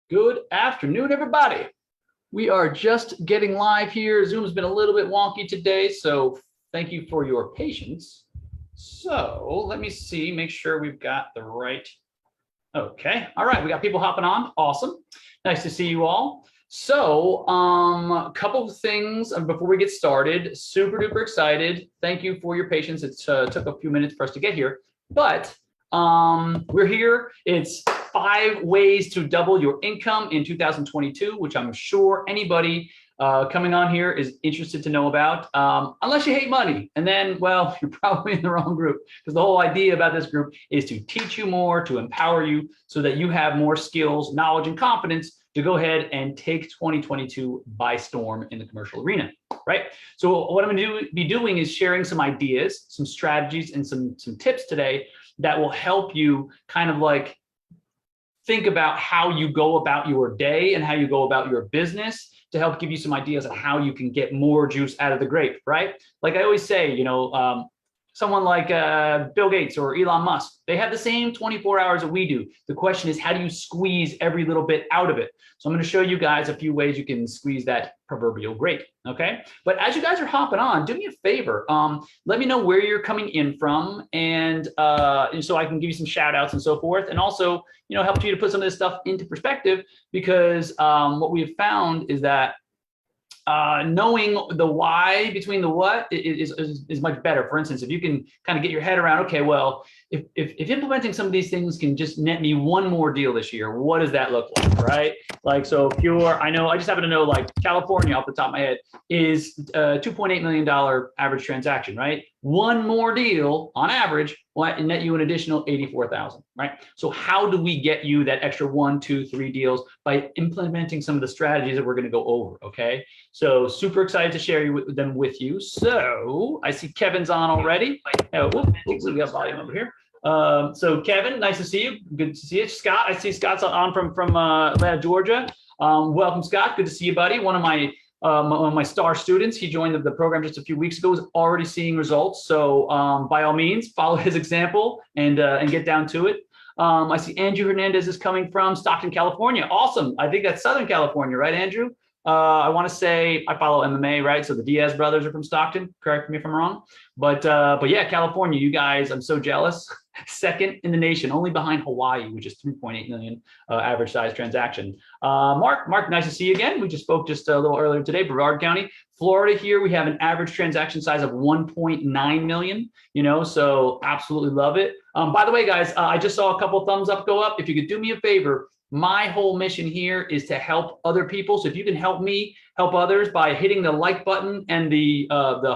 Good afternoon, everybody. We are just getting live here. Zoom's been a little bit wonky today, so thank you for your patience. So let me see, make sure we've got the right. Okay, all right, we got people hopping on. Awesome. Nice to see you all. So a couple of things before we get started. Super duper excited. Thank you for your patience. It took a few minutes for us to get here, but we're here. It's 5 ways to double your income in 2022, which I'm sure anybody coming on here is interested to know about, unless you hate money. And then, well, you're probably in the wrong group, because the whole idea about this group is to teach you more, to empower you so that you have more skills, knowledge, and confidence to go ahead and take 2022 by storm in the commercial arena, right? So what I'm going to be doing is sharing some ideas, some strategies, and some tips today that will help you kind of like think about how you go about your day and how you go about your business to help give you some ideas on how you can get more juice out of the grape, right? Like I always say, you know, someone like Bill Gates or Elon Musk, they have the same 24 hours that we do. The question is, how do you squeeze every little bit out of it? So I'm going to show you guys a few ways you can squeeze that proverbial grape, okay? But as you guys are hopping on, do me a favor. Let me know where you're coming in from, and so I can give you some shout outs and so forth. And also, you know, help you to put some of this stuff into perspective, because what we have found is that knowing the why between the what is much better. For instance, if you can kind of get your head around, okay, well, if implementing some of these things can just net me one more deal this year, what does that look like, right? Like, so if you're, I just happen to know, like California off the top of my head is $2.8 million average transaction, right? One more deal on average will net you an additional 84,000, right? So how do we get you that extra 1, 2, 3 deals? By implementing some of the strategies that we're going to go over, okay? So super excited to share them with you. So I see Kevin's on already. Oh, whoops, we got volume over here. So Kevin, nice to see you. Good to see you. Scott, I see Scott's on from Atlanta, Georgia. Welcome, Scott. Good to see you, buddy. One of my star students, he joined the program just a few weeks ago, is already seeing results. So by all means, follow his example and get down to it. I see Andrew Hernandez is coming from Stockton, California. Awesome. I think that's Southern California, right, Andrew? I want to say I follow MMA, right? So the Diaz brothers are from Stockton. Correct me if I'm wrong. But yeah, California, you guys, I'm so jealous. Second in the nation, only behind Hawaii, which is 3.8 million average size transaction. Mark, nice to see you again. We just spoke just a little earlier today, Brevard County, Florida. Here we have an average transaction size of 1.9 million. You know, so absolutely love it. By the way, guys, I just saw a couple thumbs up go up. If you could do me a favor. My whole mission here is to help other people. So if you can help me help others by hitting the like button and the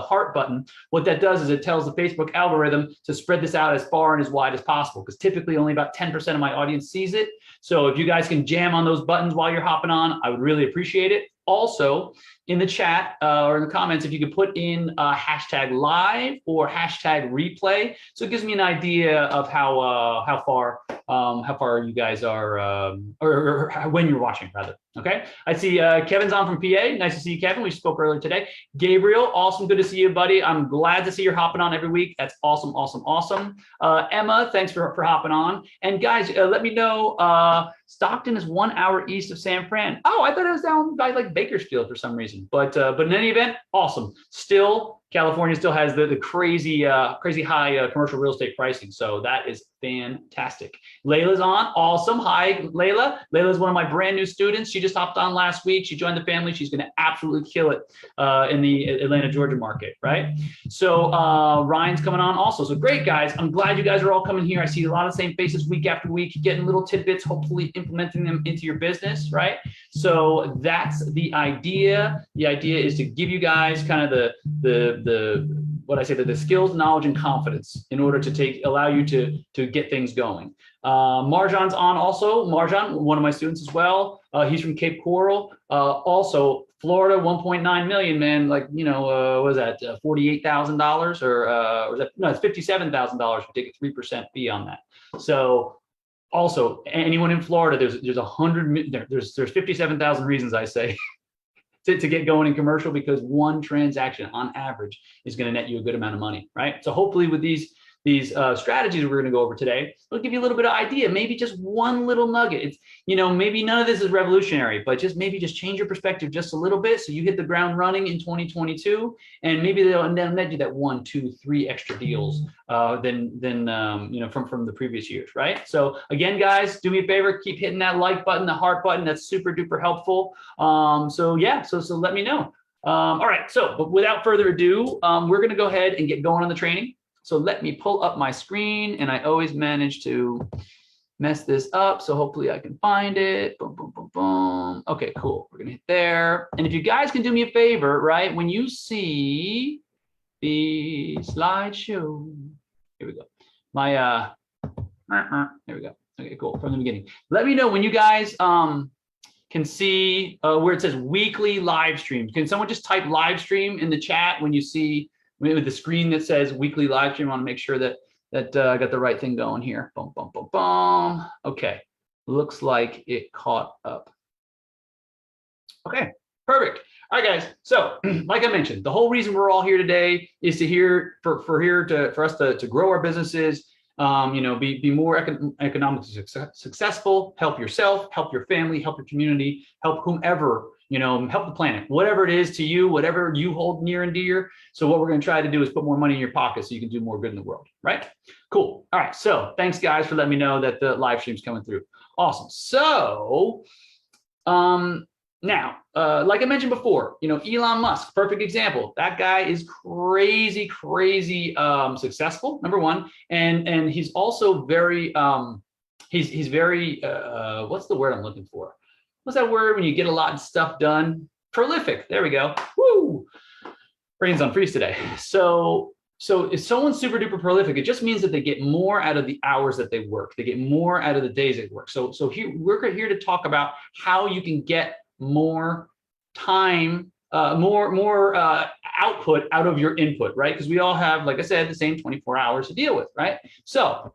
heart button, what that does is it tells the Facebook algorithm to spread this out as far and as wide as possible, because typically only about 10% of my audience sees it. So if you guys can jam on those buttons while you're hopping on, I would really appreciate it. Also, in the chat or in the comments, if you could put in hashtag live or hashtag replay, so it gives me an idea of how far you guys are, or when you're watching, rather. Okay, I see Kevin's on from PA. Nice to see you, Kevin. We spoke earlier today. Gabriel, awesome, good to see you, buddy. I'm glad to see you're hopping on every week. That's awesome, awesome, awesome. Emma, thanks for hopping on. And guys, let me know. Stockton is 1 hour east of San Fran. Oh, I thought it was down by like Bakersfield for some reason. But in any event, awesome. Still, California still has the crazy high commercial real estate pricing. So that is fantastic. Layla's on. Awesome. Hi, Layla. Layla's one of my brand new students. She just hopped on last week. She joined the family. She's going to absolutely kill it in the Atlanta, Georgia market, right? So Ryan's coming on also. So great, guys. I'm glad you guys are all coming here. I see a lot of the same faces week after week, getting little tidbits, hopefully implementing them into your business, right? So that's the idea. The idea is to give you guys kind of the skills, knowledge, and confidence in order to allow you to get things going. Marjan's on also. Marjan, one of my students as well. He's from Cape Coral. Also, Florida, 1.9 million, man. Like, you know, what was that, $48,000 or was that? No, it's $57,000. We take a 3% fee on that. So also, anyone in Florida, there's 57,000 reasons I say to get going in commercial, because one transaction on average is going to net you a good amount of money, right? So hopefully with these these strategies we're going to go over today, it'll give you a little bit of idea, maybe just one little nugget. It's, maybe none of this is revolutionary, but maybe just change your perspective just a little bit so you hit the ground running in 2022, and maybe they'll net you that 1, 2, 3 extra deals than from the previous years, right? So again, guys, do me a favor, keep hitting that like button, the heart button. That's super duper helpful. So let me know. All right, but without further ado, we're going to go ahead and get going on the training. So let me pull up my screen, and I always manage to mess this up. So hopefully I can find it. Boom, boom, boom, boom. Okay, cool. We're going to hit there. And if you guys can do me a favor, right, when you see the slideshow, here we go. There we go. Okay, cool. From the beginning. Let me know when you guys can see where it says weekly live streams. Can someone just type live stream in the chat when you see with the screen that says weekly live stream? I want to make sure that I got the right thing going here. Boom, boom, boom, boom. Okay, looks like it caught up. Okay, perfect. All right, guys. So, like I mentioned, the whole reason we're all here today is for us to grow our businesses. Be more economically successful, help yourself, help your family, help your community, help whomever, help the planet, whatever it is to you, whatever you hold near and dear. So what we're going to try to do is put more money in your pocket so you can do more good in the world, right? Cool. All right. So thanks, guys, for letting me know that the live stream's coming through. Awesome. So, now, like I mentioned before, Elon Musk, perfect example. That guy is crazy successful, number one, and he's also very he's very what's the word I'm looking for? What's that word when you get a lot of stuff done? Prolific. There we go. Woo! Brain's on freeze today. So if someone's super duper prolific, it just means that they get more out of the hours that they work. They get more out of the days they work. So here we're here to talk about how you can get more time, more output out of your input, right? Because we all have, like I said, the same 24 hours to deal with, right? So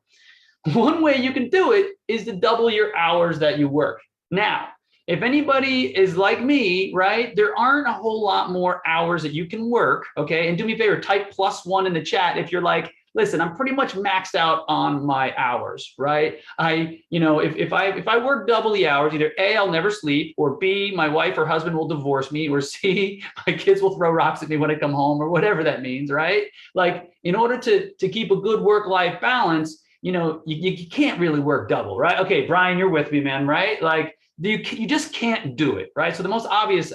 one way you can do it is to double your hours that you work. Now, if anybody is like me, right, there aren't a whole lot more hours that you can work, okay? And do me a favor, type +1 in the chat if you're like, listen, I'm pretty much maxed out on my hours, right? If I work double the hours, either A, I'll never sleep, or B, my wife or husband will divorce me, or C, my kids will throw rocks at me when I come home, or whatever that means, right? Like, in order to keep a good work-life balance, you can't really work double, right? Okay, Brian, you're with me, man, right? Like, you just can't do it, right? So the most obvious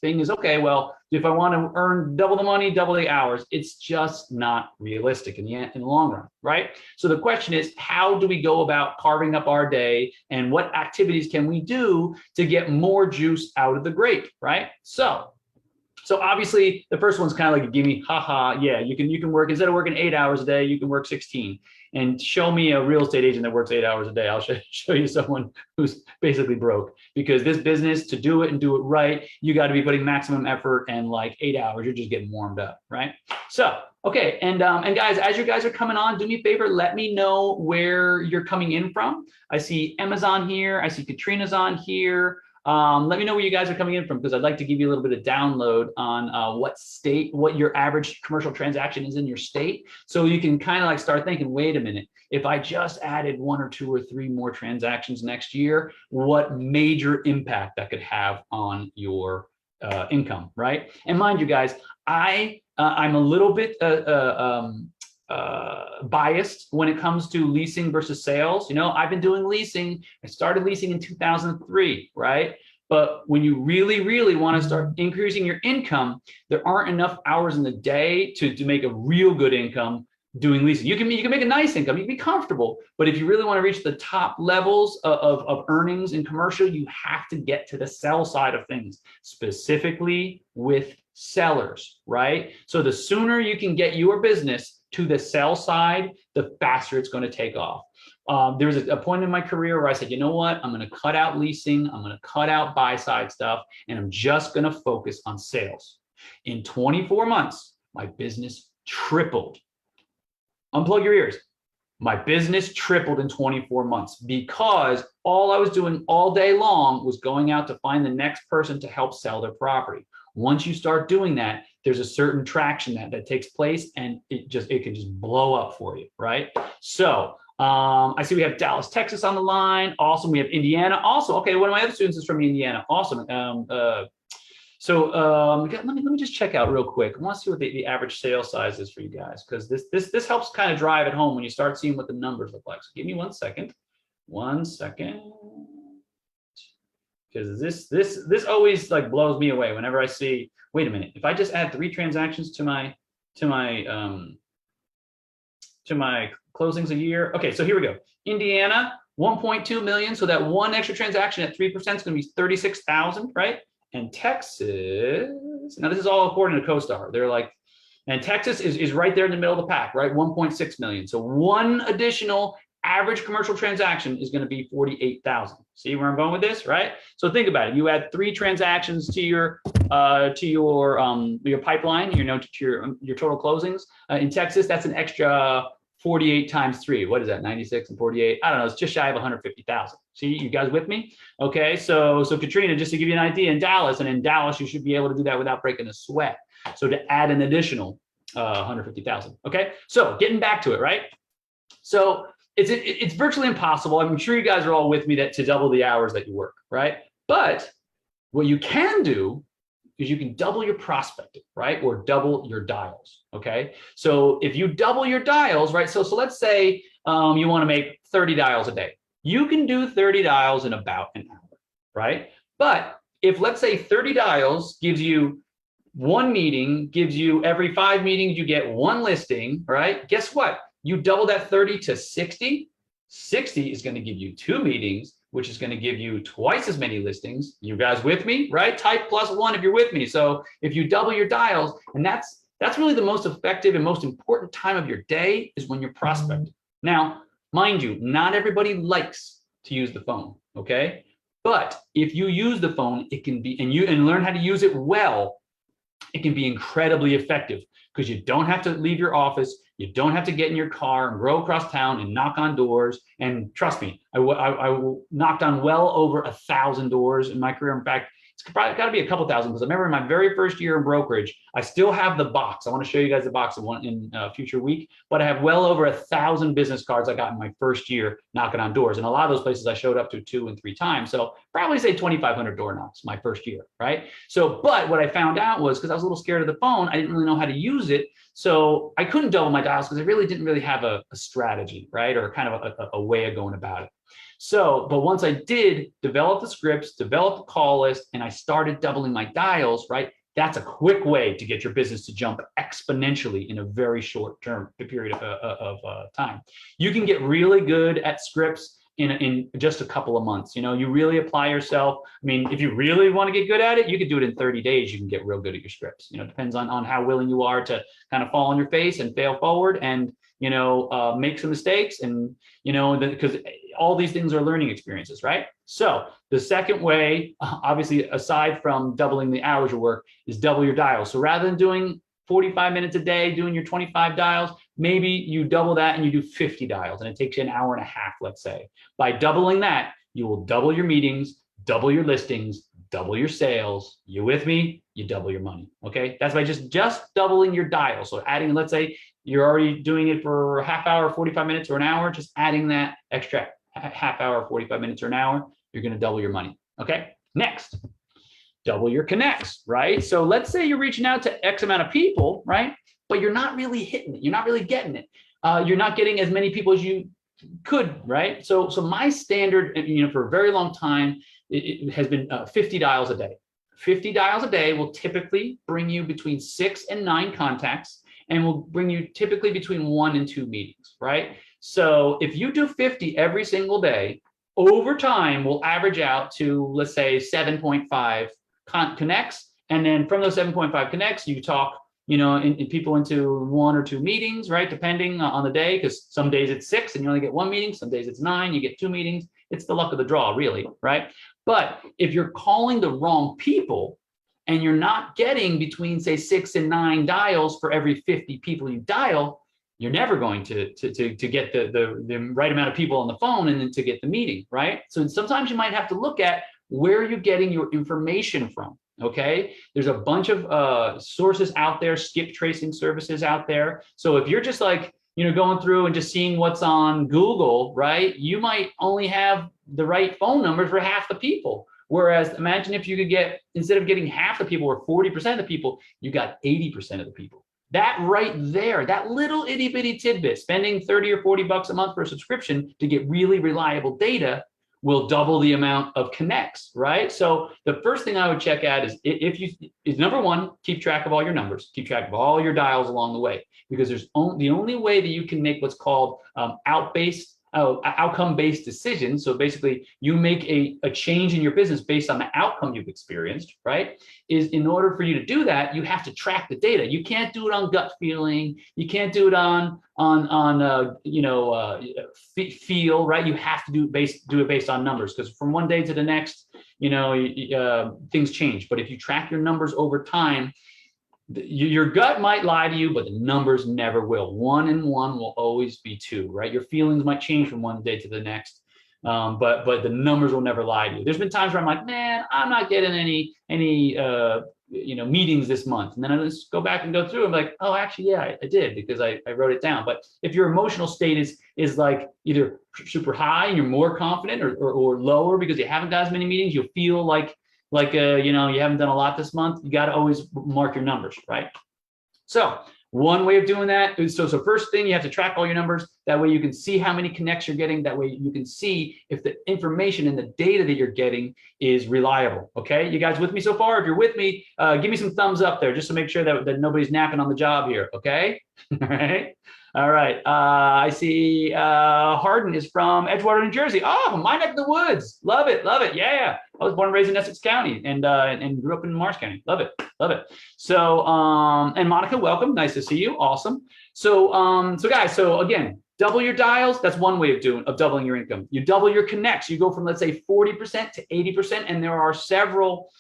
thing is, okay, well, if I want to earn double the money, double the hours, it's just not realistic in the long run, right? So the question is, how do we go about carving up our day, and what activities can we do to get more juice out of the grape, right? So obviously the first one's kind of like a gimme, haha, yeah, you can work, instead of working 8 hours a day, you can work 16. And show me a real estate agent that works 8 hours a day. I'll show you someone who's basically broke, because this business, to do it and do it right, you got to be putting maximum effort, and like 8 hours, you're just getting warmed up, right? So, okay, and guys, as you guys are coming on, do me a favor, let me know where you're coming in from. I see Emma's on here. I see Katrina's on here. Let me know where you guys are coming in from, because I'd like to give you a little bit of download on what your average commercial transaction is in your state. So you can kind of like start thinking, wait a minute, if I just added 1 or 2 or 3 more transactions next year, what major impact that could have on your income, right? And mind you guys, I'm a little bit biased when it comes to leasing versus sales. I've been doing leasing. I started leasing in 2003, right? But when you really want to start increasing your income, there aren't enough hours in the day to make a real good income doing leasing. You can make a nice income, you can be comfortable, but if you really want to reach the top levels of earnings in commercial, you have to get to the sell side of things, specifically with sellers, right? So the sooner you can get your business to the sell side, the faster it's going to take off. There was a point in my career where I said, you know what, I'm going to cut out leasing, I'm going to cut out buy side stuff, and I'm just going to focus on sales. In 24 months, my business tripled. Unplug your ears. My business tripled in 24 months because all I was doing all day long was going out to find the next person to help sell their property. Once you start doing that, there's a certain traction that takes place, and it can just blow up for you, right? So I see we have Dallas, Texas on the line. Awesome. We have Indiana. Also, okay, one of my other students is from Indiana. Awesome. Let me just check out real quick. I want to see what the average sale size is for you guys, because this helps kind of drive it home when you start seeing what the numbers look like. So give me 1 second. 1 second. Because this always like blows me away whenever I see, wait a minute, if I just add 3 transactions to my closings a year. Okay, so here we go. Indiana, 1.2 million. So that one extra transaction at 3% is going to be 36,000, right? And Texas, now this is all according to CoStar. They're like, and Texas is right there in the middle of the pack, right? 1.6 million. So one additional average commercial transaction is going to be 48,000. See where I'm going with this, right? So think about it. You add 3 transactions to your pipeline, to your total closings. In Texas, that's an extra 48 times 3. What is that? 96 and 48. I don't know. It's just shy of 150,000. See, you guys with me? Okay. So Katrina, just to give you an idea, in Dallas, you should be able to do that without breaking a sweat. So to add an additional 150,000. Okay. So getting back to it, right? So it's virtually impossible. I'm sure you guys are all with me to double the hours that you work, right? But what you can do is you can double your prospecting, right? Or double your dials, okay? So if you double your dials, right? So let's say you want to make 30 dials a day. You can do 30 dials in about an hour, right? But if, let's say, 30 dials gives you 1 meeting, gives you every 5 meetings, you get 1 listing, right? Guess what? You double that 30 to 60. 60 is going to give you 2 meetings, which is going to give you twice as many listings. You guys with me, right? Type +1 if you're with me. So if you double your dials, and that's really the most effective and most important time of your day is when you're prospecting. Now, mind you, not everybody likes to use the phone, okay? But if you use the phone, it can be, and learn how to use it well, it can be incredibly effective because you don't have to leave your office. You don't have to get in your car and go across town and knock on doors. And trust me, I knocked on well over 1,000 doors in my career. In fact, it's probably got to be a couple thousand, because I remember in my very first year in brokerage, I still have the box. I want to show you guys the box in a future week, but I have well over 1,000 business cards I got in my first year knocking on doors. And a lot of those places I showed up to 2 and 3 times. So probably say 2,500 door knocks my first year, right? So, but what I found out was, because I was a little scared of the phone, I didn't really know how to use it. So I couldn't double my dials because I really didn't have a strategy, right? Or kind of a way of going about it. So, but once I did develop the scripts, develop the call list, and I started doubling my dials, right? That's a quick way to get your business to jump exponentially in a very short term period of time. You can get really good at scripts in just a couple of months. You really apply yourself. I mean, if you really want to get good at it, you could do it in 30 days. You can get real good at your scripts. Depends on how willing you are to kind of fall on your face and fail forward and, make some mistakes. And, because all these things are learning experiences, right? So the second way, obviously, aside from doubling the hours you work, is double your dials. So rather than doing 45 minutes a day, doing your 25 dials, maybe you double that and you do 50 dials, and it takes you an hour and a half, let's say. By doubling that, you will double your meetings, double your listings, double your sales. You with me? You double your money, okay? That's by just doubling your dial. So adding, let's say you're already doing it for a half hour, 45 minutes, or an hour, just adding that extra half hour, 45 minutes, or an hour, you're gonna double your money, okay? Next, double your connects, right? So let's say you're reaching out to X amount of people, right? But you're not really hitting it. You're not really getting it. You're not getting as many people as you could, right? So my standard, for a very long time, it has been 50 dials a day. 50 dials a day will typically bring you between 6 and 9 contacts, and will bring you typically between 1 and 2 meetings, right? So if you do 50 every single day, over time, we'll average out to, let's say, 7.5 connects. And then from those 7.5 connects, you talk, in people into 1 or 2 meetings, right? Depending on the day, because some days it's 6 and you only get 1 meeting. Some days it's 9, you get 2 meetings. It's the luck of the draw, really, right? But if you're calling the wrong people and you're not getting between, say, 6 and 9 dials for every 50 people you dial, you're never going to get the right amount of people on the phone and then to get the meeting, right? So sometimes you might have to look at where you're getting your information from, Okay, there's a bunch of sources out there, skip tracing services out there. So if you're just like, going through and just seeing what's on Google, right, you might only have the right phone numbers for half the people. Whereas imagine if you could get, instead of getting half the people or 40% of the people, you got 80% of the people. That right there, that little itty bitty tidbit, spending 30 or 40 bucks a month for a subscription to get really reliable data will double the amount of connects, right? So the first thing I would check at is number one, keep track of all your numbers, keep track of all your dials along the way, because the only way that you can make what's called outcome-based decisions. So basically you make a change in your business based on the outcome you've experienced, right? Is in order for you to do that, you have to track the data. You can't do it on gut feeling. You can't do it on feel, right? You have to do it based on numbers, because from one day to the next, things change. But if you track your numbers over time, your gut might lie to you, but the numbers never will. 1 and 1 will always be 2, right? Your feelings might change from one day to the next, but the numbers will never lie to you. There's been times where I'm like, man, I'm not getting any meetings this month, and then I just go back and go through. I'm like, oh, actually, yeah, I did, because I wrote it down. But if your emotional state is like either super high and you're more confident, or lower because you haven't got as many meetings, you'll feel like you haven't done a lot this month. You got to always mark your numbers, right? So one way of doing that is, so first thing, you have to track all your numbers. That way you can see how many connects you're getting. That way you can see if the information and the data that you're getting is reliable. Okay, you guys with me so far? If you're with me, give me some thumbs up there, just to make sure that nobody's napping on the job here. Okay, all right. All right, I see Hardin is from Edgewater, New Jersey. Oh, my neck of the woods. Love it, love it. Yeah, I was born and raised in Essex County and grew up in Morris County. Love it, love it. So, and Monica, welcome. Nice to see you. Awesome. So, guys, so again, double your dials. That's one way of doubling your income. You double your connects. You go from, let's say, 40% to 80%, and there are several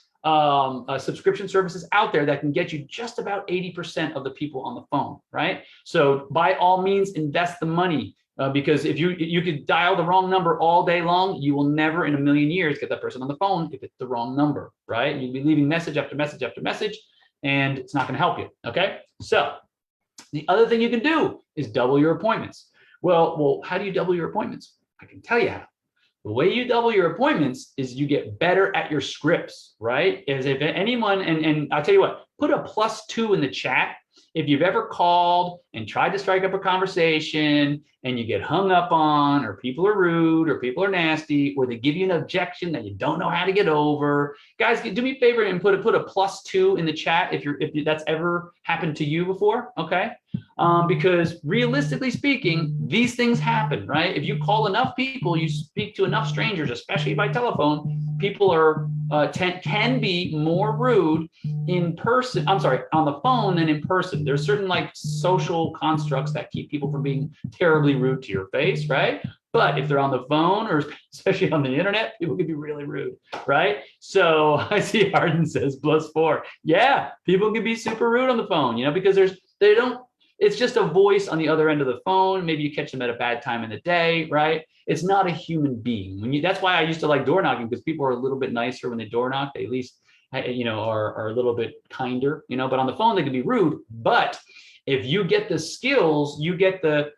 subscription services out there that can get you just about 80% of the people on the phone, right? So by all means, invest the money, because if you could dial the wrong number all day long, you will never in a million years get that person on the phone if it's the wrong number, right? You'd be leaving message after message after message, and it's not going to help you. Okay, so the other thing you can do is double your appointments. Well, how do you double your appointments? I can tell you how. The way you double your appointments is you get better at your scripts, right? As if anyone, and I'll tell you what, put a +2 in the chat if you've ever called and tried to strike up a conversation and you get hung up on, or people are rude, or people are nasty, or they give you an objection that you don't know how to get over. Guys, do me a favor and put a +2 in the chat if that's ever happened to you before, okay? Because realistically speaking, these things happen, right? If you call enough people, you speak to enough strangers, especially by telephone, people can be more rude in person. I'm sorry, on the phone than in person. There's certain like social constructs that keep people from being terribly rude to your face, right? But if they're on the phone, or especially on the internet, people can be really rude, right? So I see Arden says +4. Yeah, people can be super rude on the phone, because it's just a voice on the other end of the phone. Maybe you catch them at a bad time in the day, right? It's not a human being. That's why I used to like door knocking, because people are a little bit nicer when they door knock. They at least, are a little bit kinder, but on the phone they can be rude. But if you get the skills, you get the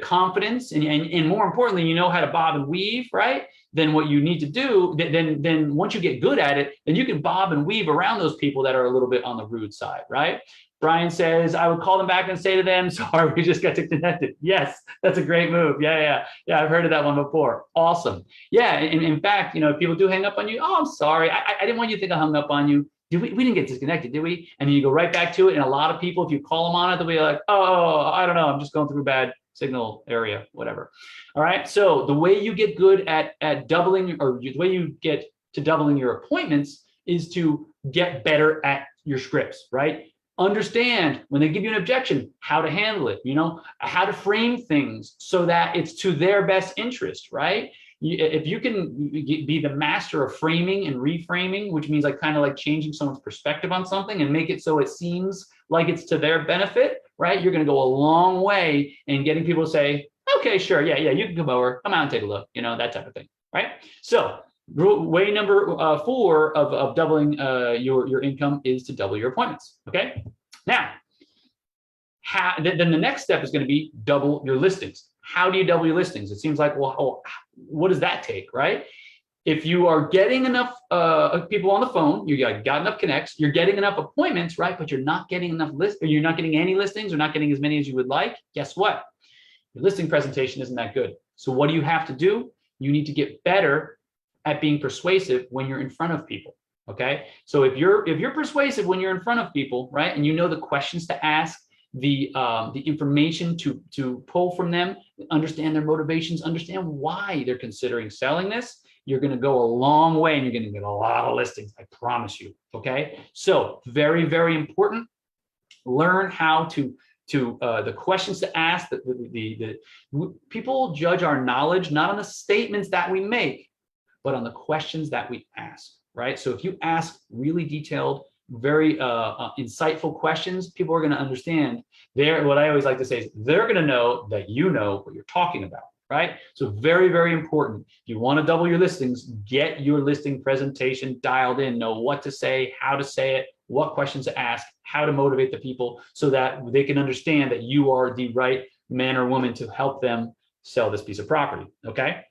confidence, and more importantly, you know how to bob and weave, right? Then what you need to do, then once you get good at it, then you can bob and weave around those people that are a little bit on the rude side, right? Brian says, I would call them back and say to them, sorry, we just got disconnected. Yes, that's a great move. Yeah, I've heard of that one before. Awesome. Yeah, in fact, if people do hang up on you, oh, I'm sorry. I didn't want you to think I hung up on you. We didn't get disconnected, did we? And then you go right back to it. And a lot of people, if you call them on it, they'll be like, oh, I don't know. I'm just going through a bad signal area, whatever. All right. So the way you get good at doubling, or the way you get to doubling your appointments, is to get better at your scripts, right? Understand when they give you an objection, how to handle it, how to frame things so that it's to their best interest, right? If you can be the master of framing and reframing, which means kind of like changing someone's perspective on something and make it so it seems like it's to their benefit, right? You're going to go a long way in getting people to say, okay, sure, yeah, you can come over, come out and take a look, that type of thing, right? So way number 4 of doubling your income is to double your appointments. Okay. Now, then the next step is going to be double your listings. How do you double your listings? It seems like, well, what does that take, right? If you are getting enough people on the phone, you got enough connects, you're getting enough appointments, right? But you're not getting enough or you're not getting any listings, or not getting as many as you would like. Guess what? Your listing presentation isn't that good. So what do you have to do? You need to get better at being persuasive when you're in front of people. Okay. So if you're persuasive when you're in front of people, right, and you know the questions to ask, the information to pull from them, understand their motivations, understand why they're considering selling this, you're going to go a long way, and you're going to get a lot of listings. I promise you. Okay. So very, very important. Learn how to the questions to ask. The people judge our knowledge not on the statements that we make, but on the questions that we ask, right? So if you ask really detailed, very insightful questions, people are going to understand. What I always like to say is they're going to know that you know what you're talking about, right? So very, very important. If you want to double your listings, get your listing presentation dialed in. Know what to say, how to say it, what questions to ask, how to motivate the people so that they can understand that you are the right man or woman to help them sell this piece of property, okay?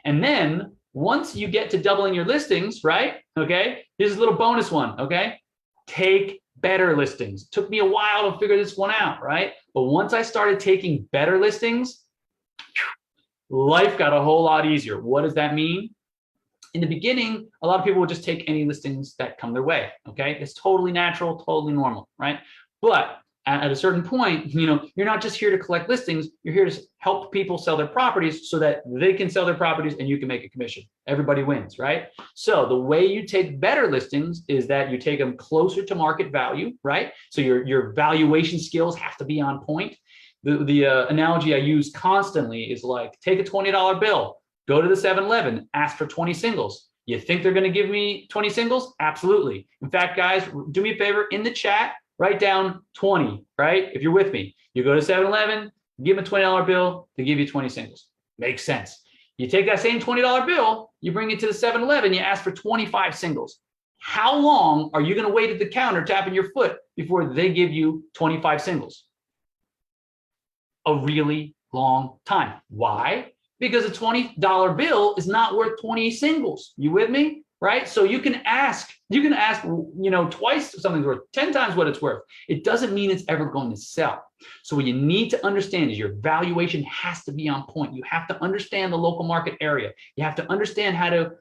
And then once you get to doubling your listings, right? Okay, here's a little bonus one, okay? Take better listings. It took me a while to figure this one out, right? But once I started taking better listings, life got a whole lot easier. What does that mean? In the beginning, a lot of people would just take any listings that come their way, okay? It's totally natural, totally normal, right? But at a certain point, you're not just here to collect listings, you're here to help people sell their properties so that they can sell their properties and you can make a commission. Everybody wins, right? So the way you take better listings is that you take them closer to market value, right? So your valuation skills have to be on point. The analogy I use constantly is like, take a $20 bill, go to the 7-Eleven, ask for 20 singles. You think they're going to give me 20 singles? Absolutely. In fact, guys, do me a favor, in the chat, write down 20, right? If you're with me, you go to 7-Eleven, give them a $20 bill, they give you 20 singles. Makes sense. You take that same $20 bill, you bring it to the 7-Eleven, you ask for 25 singles. How long are you going to wait at the counter tapping your foot before they give you 25 singles? A really long time. Why? Because a $20 bill is not worth 20 singles. You with me? Right? So you can ask, twice something's worth, 10 times what it's worth. It doesn't mean it's ever going to sell. So what you need to understand is your valuation has to be on point. You have to understand the local market area. You have to understand how to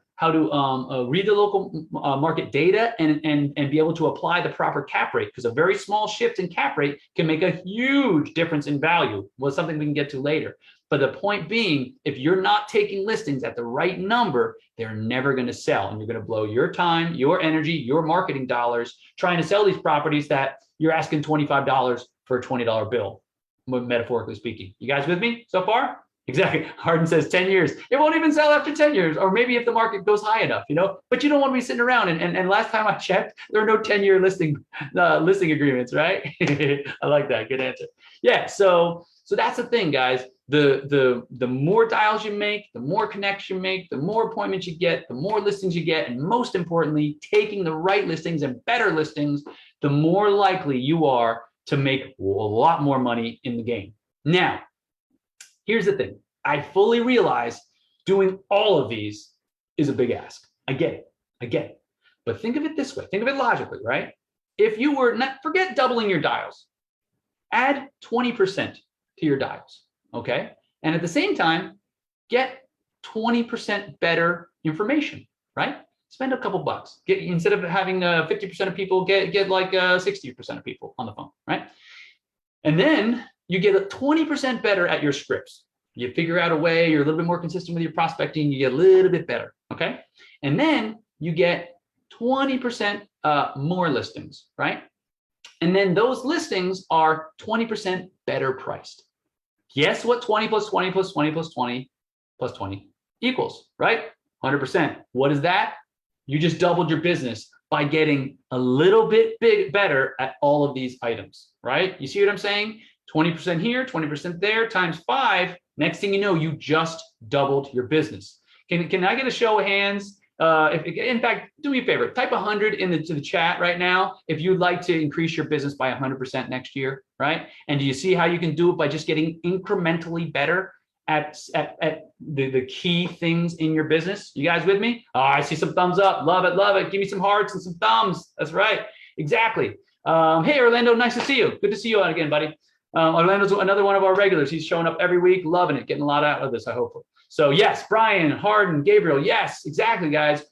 read the local market data and be able to apply the proper cap rate, because a very small shift in cap rate can make a huge difference in value. Well, something we can get to later. But the point being, if you're not taking listings at the right number, they're never going to sell. And you're going to blow your time, your energy, your marketing dollars trying to sell these properties that you're asking $25 for a $20 bill, metaphorically speaking. You guys with me so far? Exactly. Harden says 10 years. It won't even sell after 10 years, or maybe if the market goes high enough, but you don't want to be sitting around. And last time I checked, there are no 10-year listing agreements, right? I like that. Good answer. Yeah. So that's the thing, guys. The more dials you make, the more connects you make, the more appointments you get, the more listings you get, and most importantly, taking the right listings and better listings, the more likely you are to make a lot more money in the game. Now, here's the thing. I fully realize doing all of these is a big ask. I get it. But think of it this way. Think of it logically, right? If you were not, forget doubling your dials, add 20% to your dials, okay? And at the same time, get 20% better information, right? Spend a couple bucks. Instead of having 50% of people, get like 60% of people on the phone, right? And then you get a 20% better at your scripts. You figure out a way, you're a little bit more consistent with your prospecting, you get a little bit better, okay? And then you get 20% more listings, right? And then those listings are 20% better priced. Guess what 20 plus 20 plus 20 plus 20 plus 20 equals, right? 100%. What is that? You just doubled your business by getting a little bit better at all of these items, right? You see what I'm saying? 20% here, 20% there, times 5. Next thing you know, you just doubled your business. Can I get a show of hands In fact, do me a favor, type 100 into the chat right now if you'd like to increase your business by 100% next year, right? And do you see how you can do it by just getting incrementally better at the key things in your business? You guys with me? Oh, I see some thumbs up. Love it, love it. Give me some hearts and some thumbs. That's right. Exactly. Hey, Orlando, nice to see you. Good to see you out again, buddy. Orlando's another one of our regulars. He's showing up every week, loving it, getting a lot out of this, I hope. So yes, Brian, Harden, Gabriel, yes, exactly, guys.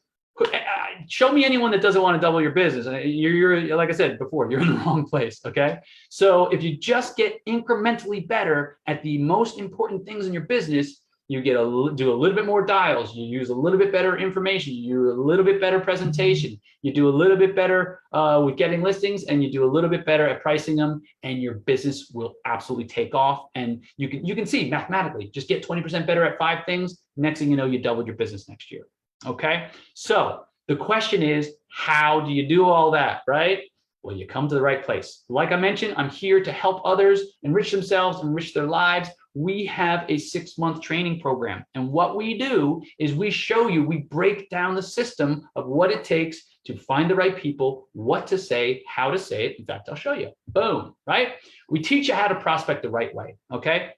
Show me anyone that doesn't want to double your business. You're like I said before, you're in the wrong place, okay? So if you just get incrementally better at the most important things in your business, you do a little bit more dials, you use a little bit better information, you do a little bit better presentation, you do a little bit better with getting listings, and you do a little bit better at pricing them, and your business will absolutely take off. And you can see mathematically, just get 20% better at 5 things. Next thing you know, you doubled your business next year. Okay, so the question is, how do you do all that, right? Well, you come to the right place. Like I mentioned, I'm here to help others enrich themselves, enrich their lives. We have a 6-month training program. And what we do is we show you, we break down the system of what it takes to find the right people, what to say, how to say it. In fact, I'll show you. Boom, right? We teach you how to prospect the right way, okay?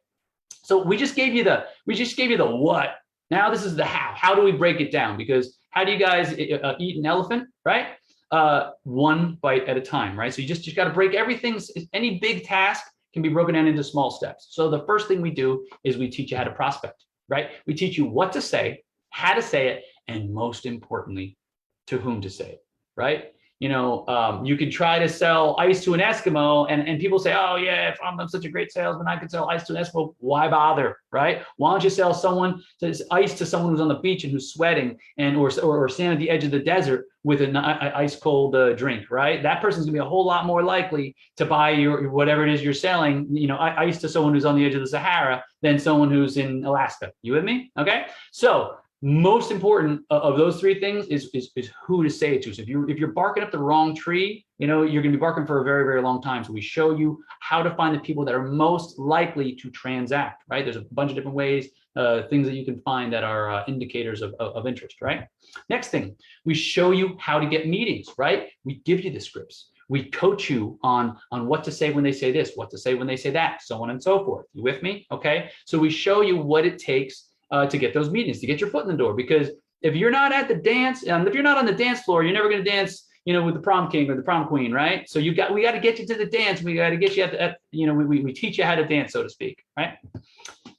So we just gave you the what. Now this is the how. How do we break it down? Because how do you guys eat an elephant, right? One bite at a time, right? So you just got to break everything. Any big task can be broken down into small steps. So the first thing we do is we teach you how to prospect, right? We teach you what to say, how to say it, and most importantly, to whom to say it, right? You know, you can try to sell ice to an Eskimo, and people say, oh yeah, if I'm such a great salesman, I could sell ice to an Eskimo. Why bother, right? Why don't you sell ice to someone who's on the beach and who's sweating, or stand at the edge of the desert with an ice cold drink, right? That person's gonna be a whole lot more likely to buy your whatever it is you're selling, you know, ice to someone who's on the edge of the Sahara than someone who's in Alaska. You with me? Okay, so most important of those 3 things is who to say it to. So if you're barking up the wrong tree, you know, you're going to be barking for a very, very long time. So we show you how to find the people that are most likely to transact, right? There's a bunch of different ways, things that you can find that are indicators of interest, right? Next thing, we show you how to get meetings, right? We give you the scripts. We coach you on what to say when they say this, what to say when they say that, so on and so forth. You with me? Okay. So we show you what it takes to get those meetings, to get your foot in the door. Because if you're not at the dance, and if you're not on the dance floor, you're never going to dance, you know, with the prom king or the prom queen, right? So we got to get you to the dance. We got to get you you know, we teach you how to dance, so to speak, right?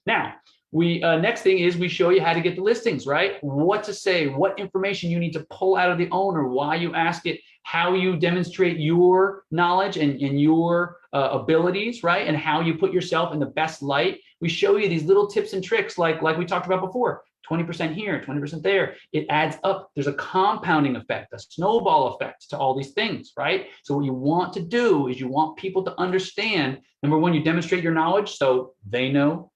Now, next thing is we show you how to get the listings, right? What to say, what information you need to pull out of the owner, why you ask it, how you demonstrate your knowledge and your abilities, right? And how you put yourself in the best light. We show you these little tips and tricks like we talked about before, 20% here, 20% there. It adds up. There's a compounding effect, a snowball effect to all these things, right? So what you want to do is you want people to understand, number one, you demonstrate your knowledge so they know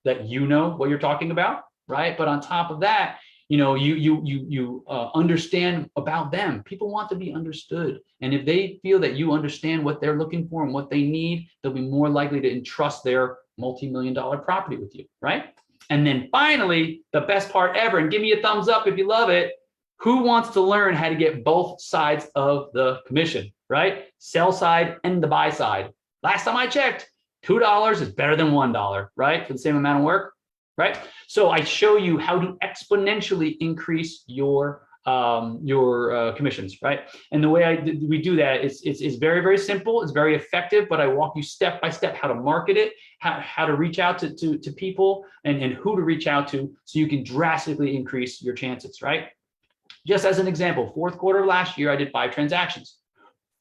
that you know what you're talking about, right? But on top of that, you know, you understand about them. People want to be understood. And if they feel that you understand what they're looking for and what they need, they'll be more likely to entrust their multi-million-dollar property with you, right? And then finally, the best part ever, and give me a thumbs up if you love it, who wants to learn how to get both sides of the commission, right? Sell side and the buy side. Last time I checked, $2 is better than $1, right? For the same amount of work, right? So I show you how to exponentially increase your commissions, right? And the way we do that is very, very simple. It's very effective, but I walk you step by step how to market it, how to reach out to people and who to reach out to so you can drastically increase your chances, right? Just as an example, 4th quarter of last year, I did 5 transactions.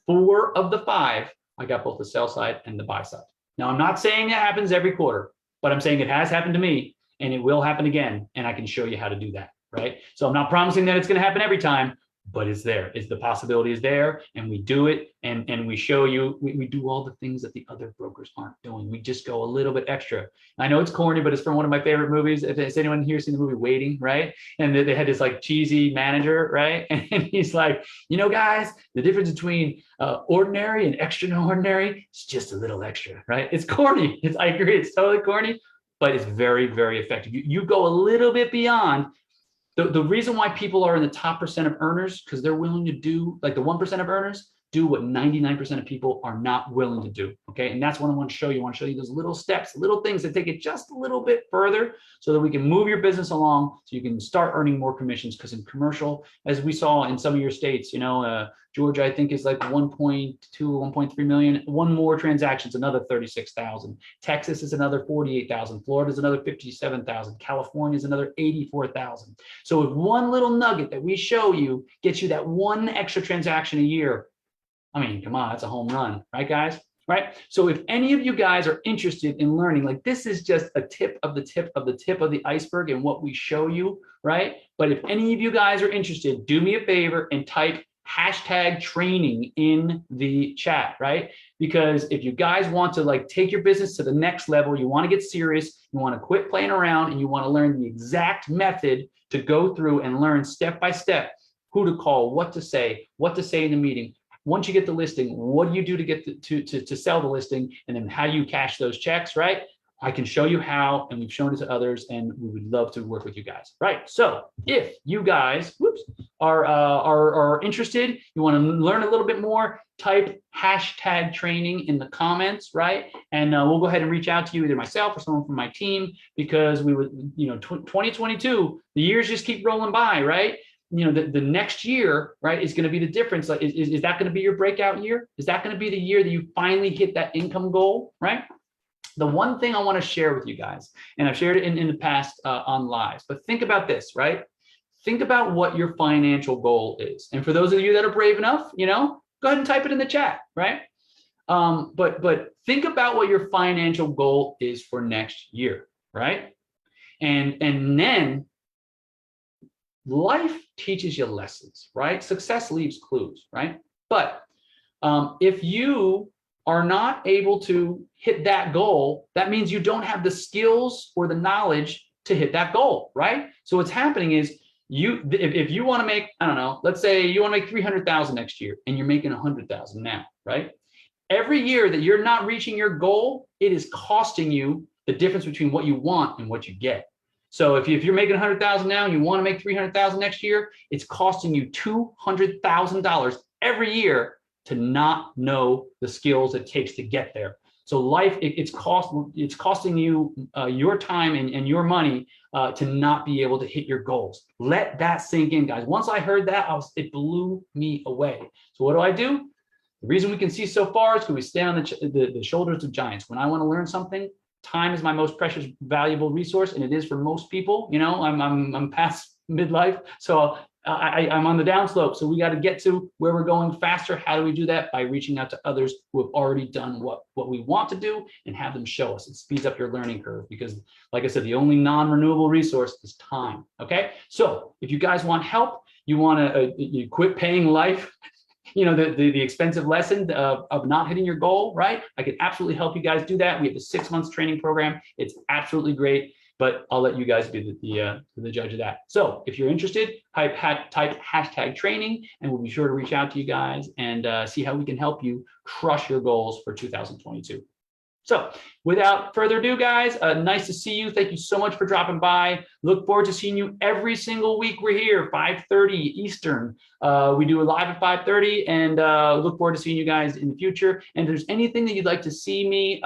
4 of the 5, I got both the sell side and the buy side. Now, I'm not saying that happens every quarter, but I'm saying it has happened to me and it will happen again. And I can show you how to do that, right? So I'm not promising that it's going to happen every time, but it's there. The possibility is there, and we do it, and we show you, we do all the things that the other brokers aren't doing. We just go a little bit extra. I know it's corny, but it's from one of my favorite movies. Has anyone here seen the movie Waiting, right? And they had this like cheesy manager, right? And he's like, you know, guys, the difference between ordinary and extraordinary is just a little extra, right? It's corny. I agree, it's totally corny, but it's very, very effective. You go a little bit beyond. the reason why people are in the top percent of earners, because they're willing to do, like the 1% of earners, do what 99% of people are not willing to do, okay? And that's what I want to show you. I want to show you those little steps, little things that take it just a little bit further so that we can move your business along so you can start earning more commissions. Because in commercial, as we saw in some of your states, you know, Georgia, I think is like 1.2, 1.3 million. One more transactions, another 36,000. Texas is another 48,000. Florida is another 57,000. California is another 84,000. So if one little nugget that we show you gets you that one extra transaction a year, I mean, come on, that's a home run, right, guys? Right? So if any of you guys are interested in learning, like this is just a tip of the tip of the tip of the iceberg and what we show you, right? But if any of you guys are interested, do me a favor and type #training in the chat, right? Because if you guys want to like take your business to the next level, you want to get serious, you want to quit playing around, and you want to learn the exact method to go through and learn step by step who to call, what to say in the meeting. Once you get the listing, what do you do to get to sell the listing, and then how do you cash those checks, right? I can show you how, and we've shown it to others, and we would love to work with you guys, right? So if you guys, are interested, you want to learn a little bit more, type #training in the comments, right? And we'll go ahead and reach out to you, either myself or someone from my team, because we would, you know, 2022, the years just keep rolling by, right? You know, the next year, right, is going to be the difference. Like, is that going to be your breakout year? Is that going to be the year that you finally hit that income goal, right? The one thing I want to share with you guys, and I've shared it in the past on lives, but think about this, right? Think about what your financial goal is. And for those of you that are brave enough, you know, go ahead and type it in the chat, right? But think about what your financial goal is for next year, right? And then life teaches you lessons, right? Success leaves clues, right? But if you are not able to hit that goal, that means you don't have the skills or the knowledge to hit that goal, right? So what's happening is if you want to make, I don't know, let's say you want to make 300,000 next year and you're making 100,000 now, right? Every year that you're not reaching your goal, it is costing you the difference between what you want and what you get. So if you're making 100,000 now and you want to make 300,000 next year, it's costing you $200,000 every year to not know the skills it takes to get there. So life, it's costing you your time and your money to not be able to hit your goals. Let that sink in, guys. Once I heard that, it blew me away. So what do? The reason we can see so far is because we stand on the shoulders of giants. When I want to learn something, time is my most precious, valuable resource, and it is for most people. You know, I'm past midlife, so I'm on the downslope. So we got to get to where we're going faster. How do we do that? By reaching out to others who have already done what we want to do and have them show us. It speeds up your learning curve because, like I said, the only non-renewable resource is time. Okay, so if you guys want help, you want to you quit paying life. You know, the expensive lesson of not hitting your goal, right? I can absolutely help you guys do that. We have a 6 months training program. It's absolutely great, but I'll let you guys be the judge of that. So if you're interested, type #training, and we'll be sure to reach out to you guys and see how we can help you crush your goals for 2022. So without further ado, guys, nice to see you. Thank you so much for dropping by. Look forward to seeing you every single week. We're here, 5:30 Eastern. We do a live at 5:30, and look forward to seeing you guys in the future. And if there's anything that you'd like to see me,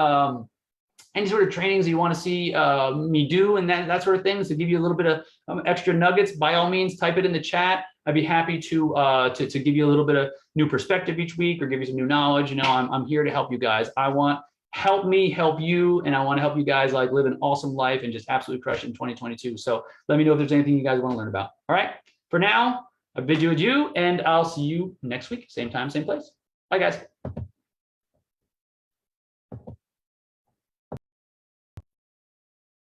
any sort of trainings you want to see me do and that sort of things to give you a little bit of extra nuggets, by all means, type it in the chat. I'd be happy to give you a little bit of new perspective each week or give you some new knowledge. You know, I'm here to help you guys. I want help me help you, and I want to help you guys like live an awesome life and just absolutely crush it in 2022. So let me know if there's anything you guys want to learn about. All right, for now, I bid you adieu, and I'll see you next week, same time, same place. Bye, guys.